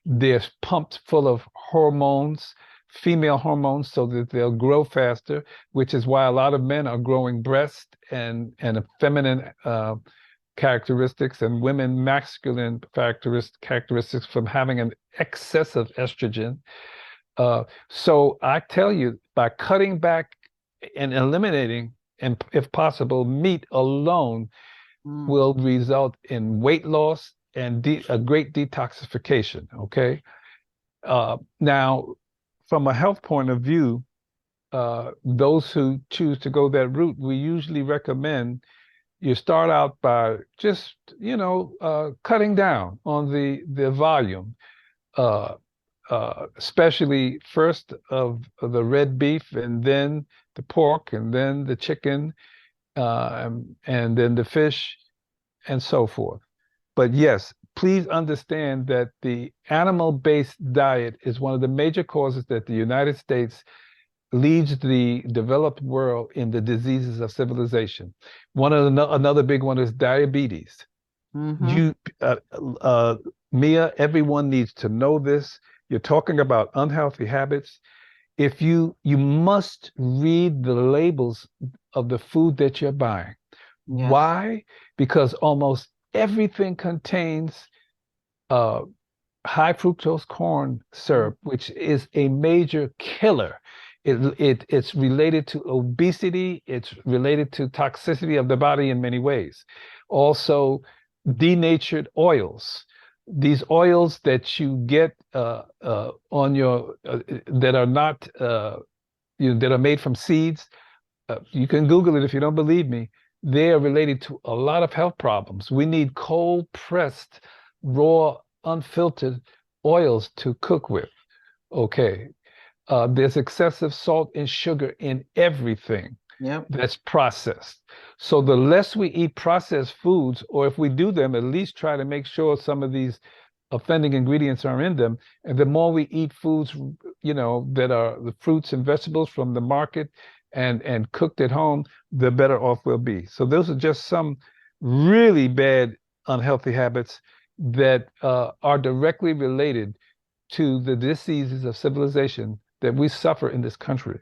They're pumped full of hormones, female hormones, so that they'll grow faster, which is why a lot of men are growing breast and feminine characteristics, and women masculine characteristics from having an excess of estrogen. So I tell you, by cutting back and eliminating, and if possible, meat alone will result in weight loss and a great detoxification. Okay. Now, from a health point of view, those who choose to go that route, we usually recommend you start out by just, cutting down on the volume, especially first of the red beef, and then the pork, and then the chicken, and then the fish, and so forth. But yes, please understand that the animal-based diet is one of the major causes that the United States leads the developed world in the diseases of civilization. Another big one is diabetes. mhm, Mia, everyone needs to know this. You're talking about unhealthy habits. If you must read the labels of the food that you're buying. yes, Why? Because almost everything contains uh, high fructose corn syrup, which is a major killer. It's related to obesity. It's related to toxicity of the body in many ways. Also, denatured oils. These oils that you get on your that are not that are made from seeds. You can Google it if you don't believe me. They are related to a lot of health problems. We need cold pressed, raw, unfiltered oils to cook with. Okay. There's excessive salt and sugar in everything that's processed. So the less we eat processed foods, or if we do them, at least try to make sure some of these offending ingredients are in them. And the more we eat foods, that are the fruits and vegetables from the market and cooked at home, the better off we'll be. So those are just some really bad, unhealthy habits that are directly related to the diseases of civilization that we suffer in this country.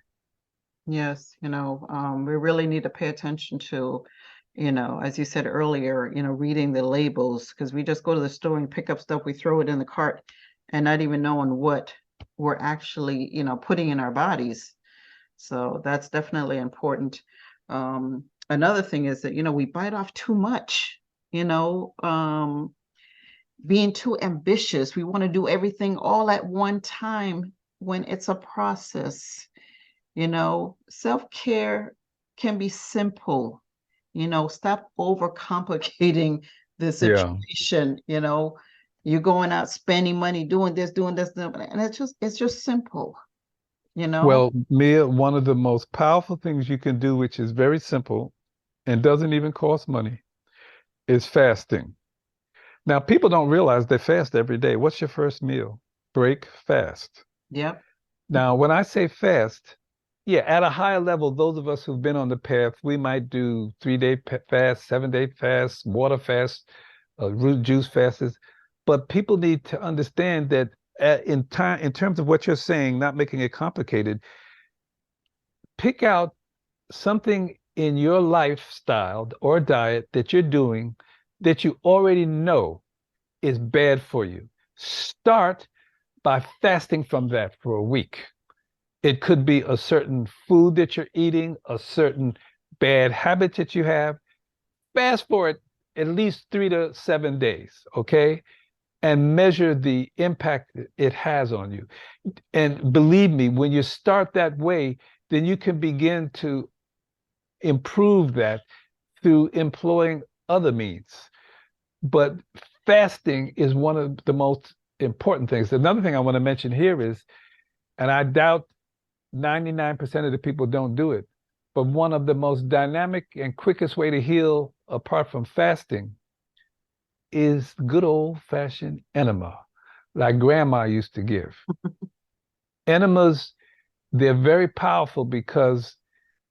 Yes, we really need to pay attention to, as you said earlier, reading the labels, because we just go to the store and pick up stuff, we throw it in the cart and not even knowing what we're actually, putting in our bodies. So that's definitely important. Another thing is that, we bite off too much, being too ambitious. We want to do everything all at one time when it's a process. Self-care can be simple. Stop overcomplicating the situation. You're going out spending money, doing this, and it's just simple. Well, Mia, one of the most powerful things you can do, which is very simple and doesn't even cost money, is fasting. Now, people don't realize they fast every day. What's your first meal? Break, fast. Yep. Now, when I say fast, yeah, at a higher level, those of us who've been on the path, we might do 3-day fast, 7-day fast, water fast, root juice fasts. But people need to understand that in terms of what you're saying, not making it complicated, pick out something in your lifestyle or diet that you're doing that you already know is bad for you. Start by fasting from that for a week. It could be a certain food that you're eating, a certain bad habit that you have. Fast for it at least 3 to 7 days, okay? And measure the impact it has on you. And believe me, when you start that way, then you can begin to improve that through employing other means. But fasting is one of the most important things. Another thing I want to mention here is, and I doubt 99% of the people don't do it, but one of the most dynamic and quickest way to heal apart from fasting is good old-fashioned enema, like grandma used to give. Enemas, they're very powerful because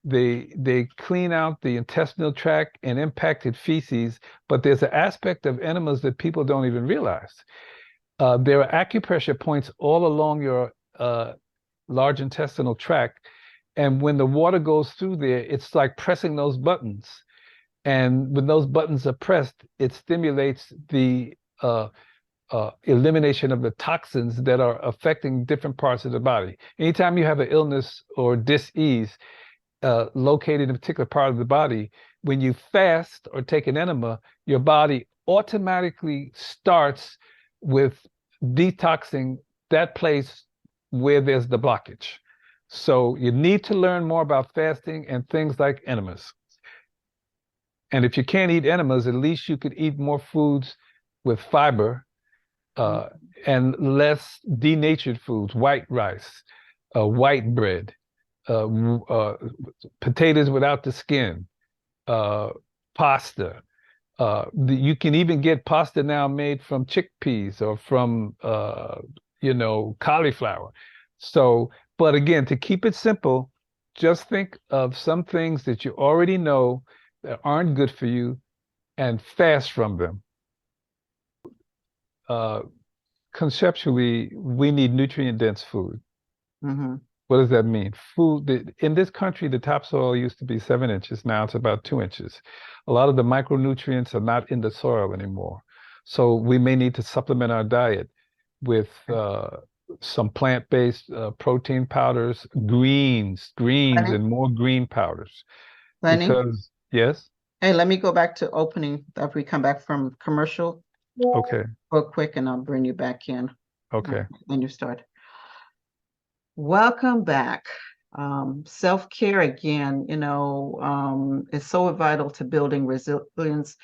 they clean out the intestinal tract and impacted feces, but there's an aspect of enemas that people don't even realize. There are acupressure points all along your large intestinal tract, and when the water goes through there, it's like pressing those buttons. And when those buttons are pressed, it stimulates the elimination of the toxins that are affecting different parts of the body. Anytime you have an illness or dis-ease located in a particular part of the body, when you fast or take an enema, your body automatically starts with detoxing that place where there's the blockage. So you need to learn more about fasting and things like enemas. And if you can't eat enemas, at least you could eat more foods with fiber and less denatured foods, white rice, white bread, potatoes without the skin, pasta. You can even get pasta now made from chickpeas or from, cauliflower. So, but again, to keep it simple, just think of some things that you already know that aren't good for you and fast from them. Conceptually, we need nutrient-dense food. Mm-hmm. What does that mean? Food, in this country, the topsoil used to be 7 inches. Now it's about 2 inches. A lot of the micronutrients are not in the soil anymore. So we may need to supplement our diet with some plant-based protein powders, greens, Lenny, and more green powders. Lenny, Because, yes, hey, let me go back to opening after we come back from commercial okay, real quick, and I'll bring you back in. okay. Then you start. Welcome back. Self-care again, is so vital to building resilience,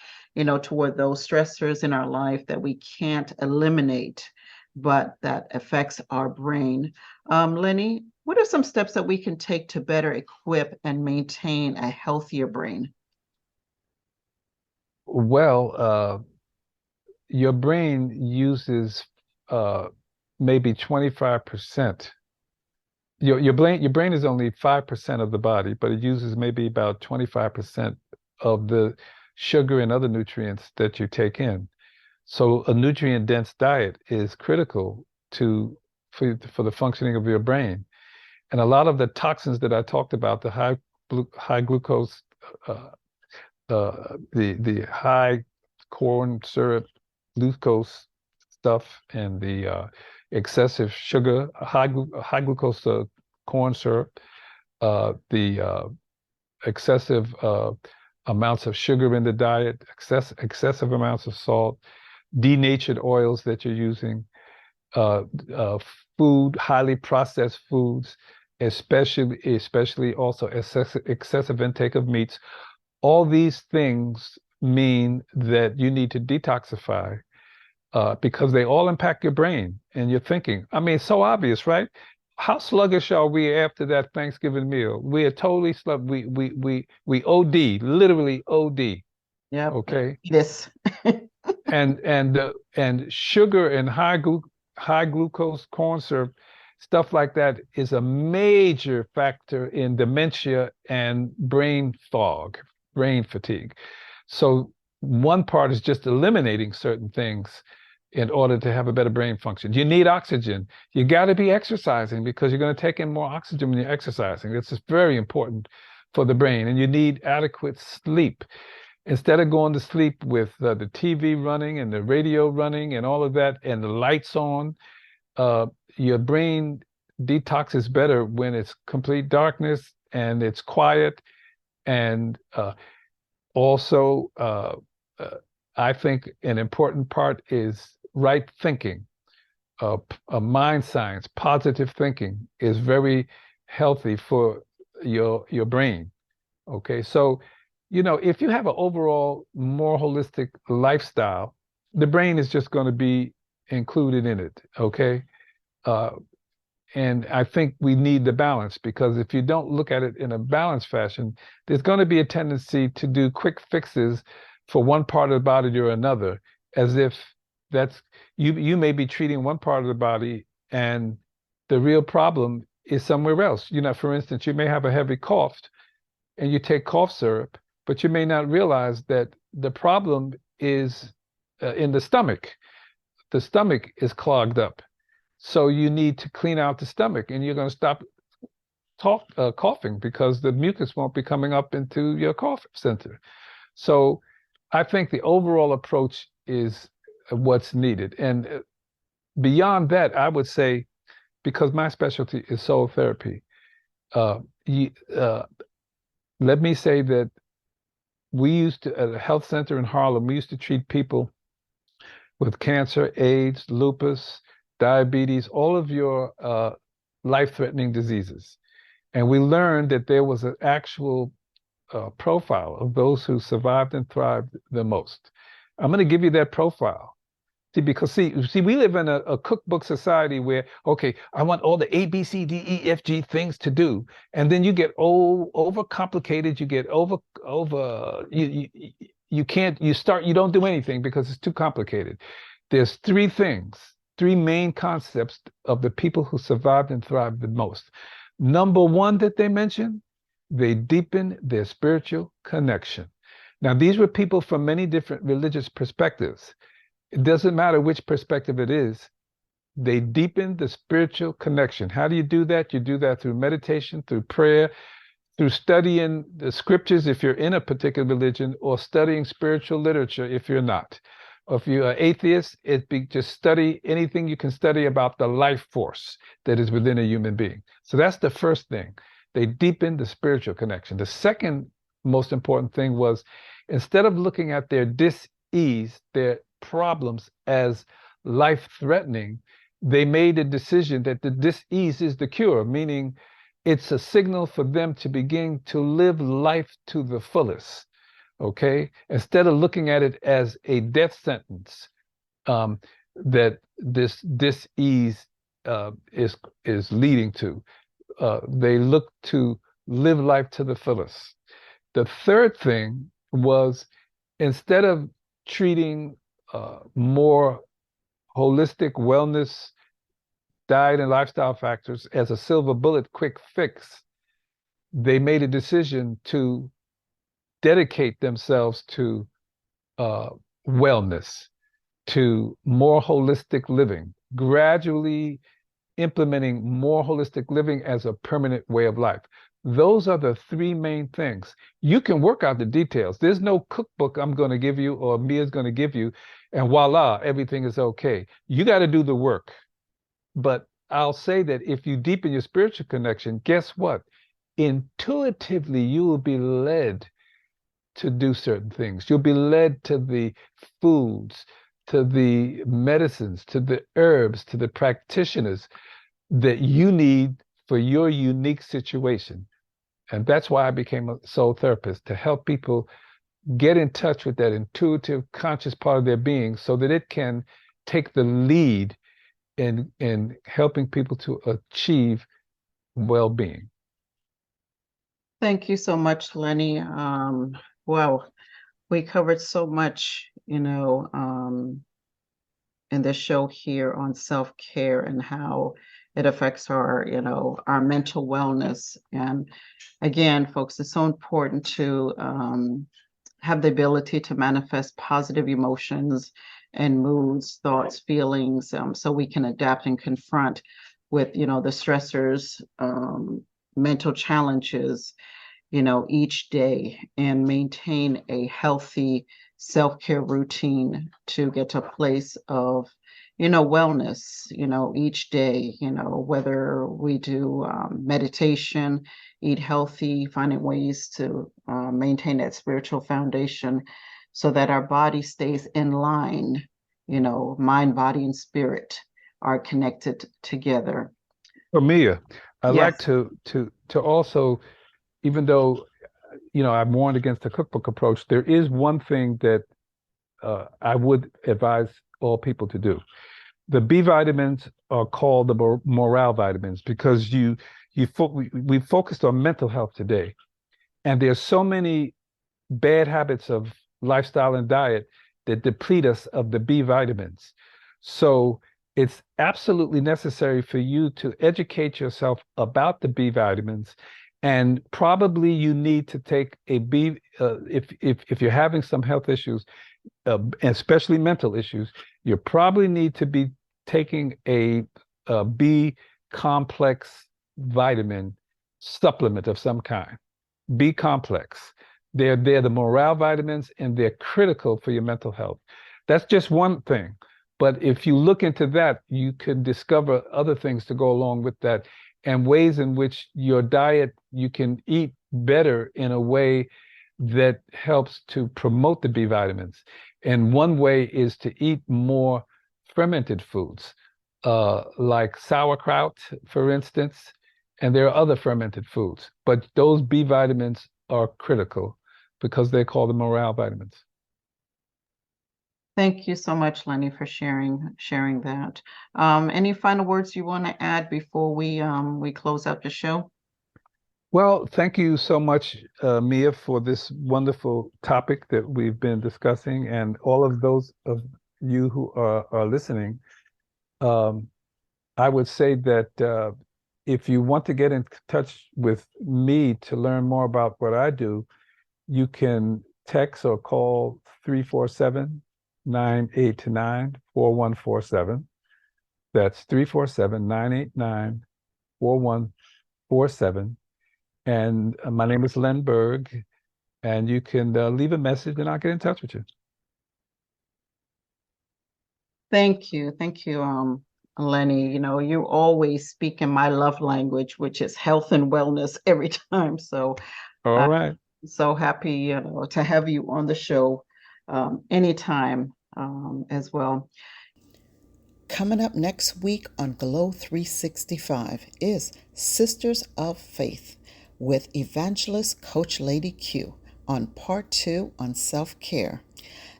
toward those stressors in our life that we can't eliminate, but that affects our brain. Lenny, what are some steps that we can take to better equip and maintain a healthier brain? Well, your brain uses maybe 25%. Your brain is only 5% of the body, but it uses maybe about 25% of the sugar and other nutrients that you take in. So a nutrient-dense diet is critical for the functioning of your brain. And a lot of the toxins that I talked about, the high glucose, the high corn syrup, glucose stuff, and the excessive sugar, high glucose corn syrup, the excessive amounts of sugar in the diet, excessive amounts of salt, denatured oils that you're using, uh, uh, food, highly processed foods, especially also excessive intake of meats. All these things mean that you need to detoxify because they all impact your brain and your thinking. I mean, it's so obvious, right? How sluggish are we after that Thanksgiving meal? We are totally sluggish. We OD, literally OD. Yeah. Okay. This. And sugar and high glucose corn syrup, stuff like that is a major factor in dementia and brain fog, brain fatigue. So one part is just eliminating certain things in order to have a better brain function. You need oxygen. You got to be exercising because you're going to take in more oxygen when you're exercising. This is very important for the brain. And you need adequate sleep. Instead of going to sleep with the TV running and the radio running and all of that and the lights on, your brain detoxes better when it's complete darkness and it's quiet. And also, I think an important part is right thinking. Mind science, positive thinking is very healthy for your brain. Okay, so if you have an overall more holistic lifestyle, the brain is just going to be included in it. Okay, and I think we need the balance because if you don't look at it in a balanced fashion, there's going to be a tendency to do quick fixes for one part of the body or another, as if that's you may be treating one part of the body and the real problem is somewhere else. For instance, you may have a heavy cough and you take cough syrup, but you may not realize that the problem is in the stomach. The stomach is clogged up. So you need to clean out the stomach and you're going to stop coughing because the mucus won't be coming up into your cough center. So I think the overall approach is what's needed. And beyond that, I would say, because my specialty is soul therapy, let me say that at a health center in Harlem, we used to treat people with cancer, AIDS, lupus, diabetes, all of your life-threatening diseases. And we learned that there was an actual profile of those who survived and thrived the most. I'm going to give you that profile. Because we live in a cookbook society where, okay, I want all the A, B, C, D, E, F, G things to do. And then you get overcomplicated, you get you don't do anything because it's too complicated. There's three main concepts of the people who survived and thrived the most. Number one that they mentioned, they deepened their spiritual connection. Now, these were people from many different religious perspectives. It doesn't matter which perspective it is. They deepen the spiritual connection. How do you do that? You do that through meditation, through prayer, through studying the scriptures if you're in a particular religion, or studying spiritual literature if you're not. Or if you're an atheist, it'd be just study anything you can study about the life force that is within a human being. So that's the first thing. They deepened the spiritual connection. The second most important thing was, instead of looking at their dis-ease, their problems as life-threatening, they made a decision that the dis-ease is the cure, meaning it's a signal for them to begin to live life to the fullest. Okay, instead of looking at it as a death sentence, that this dis-ease is leading to, they look to live life to the fullest. The third thing was, instead of treating more holistic wellness, diet and lifestyle factors as a silver bullet quick fix, they made a decision to dedicate themselves to wellness, to more holistic living, gradually implementing more holistic living as a permanent way of life. Those are the three main things. You can work out the details. There's no cookbook I'm going to give you or Mia's going to give you, and voila, everything is okay. You got to do the work. But I'll say that if you deepen your spiritual connection, guess what? Intuitively, you will be led to do certain things. You'll be led to the foods, to the medicines, to the herbs, to the practitioners that you need for your unique situation. And that's why I became a soul therapist, to help people get in touch with that intuitive, conscious part of their being so that it can take the lead in helping people to achieve well-being. Thank you so much, Lenny. Wow, we covered so much, in this show here on self-care and how it affects our, our mental wellness. And again, folks, it's so important to have the ability to manifest positive emotions and moods, thoughts, feelings, so we can adapt and confront with, the stressors, mental challenges, each day, and maintain a healthy self-care routine to get to a place of, wellness, each day, whether we do meditation, eat healthy, finding ways to maintain that spiritual foundation so that our body stays in line, mind, body, and spirit are connected together. For Mia, I'd Yes. like to also, even though I'm warned against the cookbook approach, there is one thing that I would advise all people to do. The B vitamins are called the morale vitamins because we focused on mental health today, and there's so many bad habits of lifestyle and diet that deplete us of the B vitamins. So it's absolutely necessary for you to educate yourself about the B vitamins. And probably you need to take a B, if you're having some health issues, especially mental issues, you probably need to be taking a B complex vitamin supplement of some kind. B complex. They're the morale vitamins, and they're critical for your mental health. That's just one thing. But if you look into that, you can discover other things to go along with that, and ways in which your diet, you can eat better in a way that helps to promote the B vitamins. And one way is to eat more fermented foods, like sauerkraut, for instance, and there are other fermented foods. But those B vitamins are critical because they're called the morale vitamins. Thank you so much, Lenny, for sharing that. Any final words you want to add before we close out the show? Well, thank you so much, Mia, for this wonderful topic that we've been discussing, and all of those of you who are listening. I would say that if you want to get in touch with me to learn more about what I do, you can text or call 347-989-4147. That's 347-989-4147. And my name is Len Berg, and you can leave a message and I'll get in touch with you. Thank you. Thank you, Lenny. You know, you always speak in my love language, which is health and wellness every time. So All I'm right. so happy, to have you on the show anytime as well. Coming up next week on Glow 365 is Sisters of Faith with Evangelist Coach Lady Q on part 2 on self-care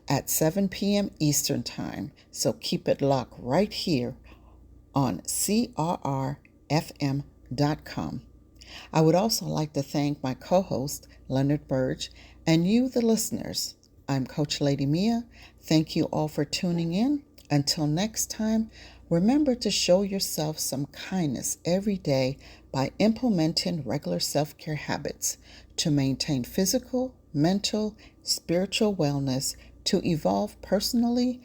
at 7 p.m. Eastern Time. So keep it locked right here on crrfm.com. I would also like to thank my co-host, Leonard Burge, and you, the listeners. I'm Coach Lady Mia. Thank you all for tuning in. Until next time, remember to show yourself some kindness every day by implementing regular self-care habits to maintain physical, mental, spiritual wellness, to evolve personally,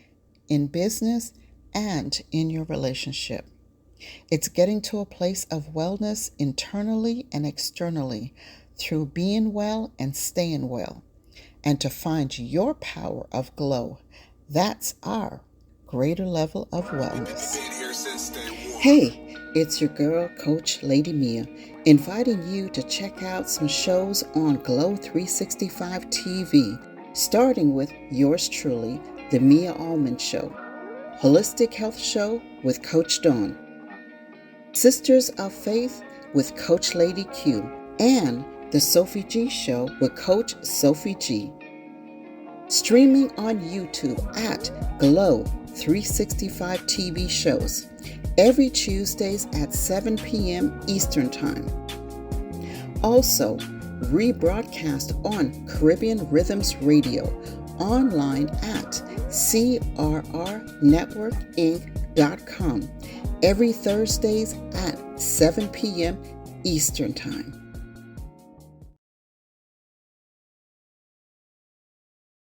in business, and in your relationship. It's getting to a place of wellness internally and externally through being well and staying well, and to find your power of glow. That's our greater level of wellness. Hey, it's your girl, Coach Lady Mia, inviting you to check out some shows on Glow 365 TV, starting with yours truly, The Mia Allman Show, Holistic Health Show with Coach Dawn, Sisters of Faith with Coach Lady Q, and The Sophie G Show with Coach Sophie G. Streaming on YouTube at Glow 365 TV shows every Tuesdays at 7 p.m. Eastern Time. Also, rebroadcast on Caribbean Rhythms Radio online at crrnetworkinc.com every Thursdays at 7 p.m. Eastern Time.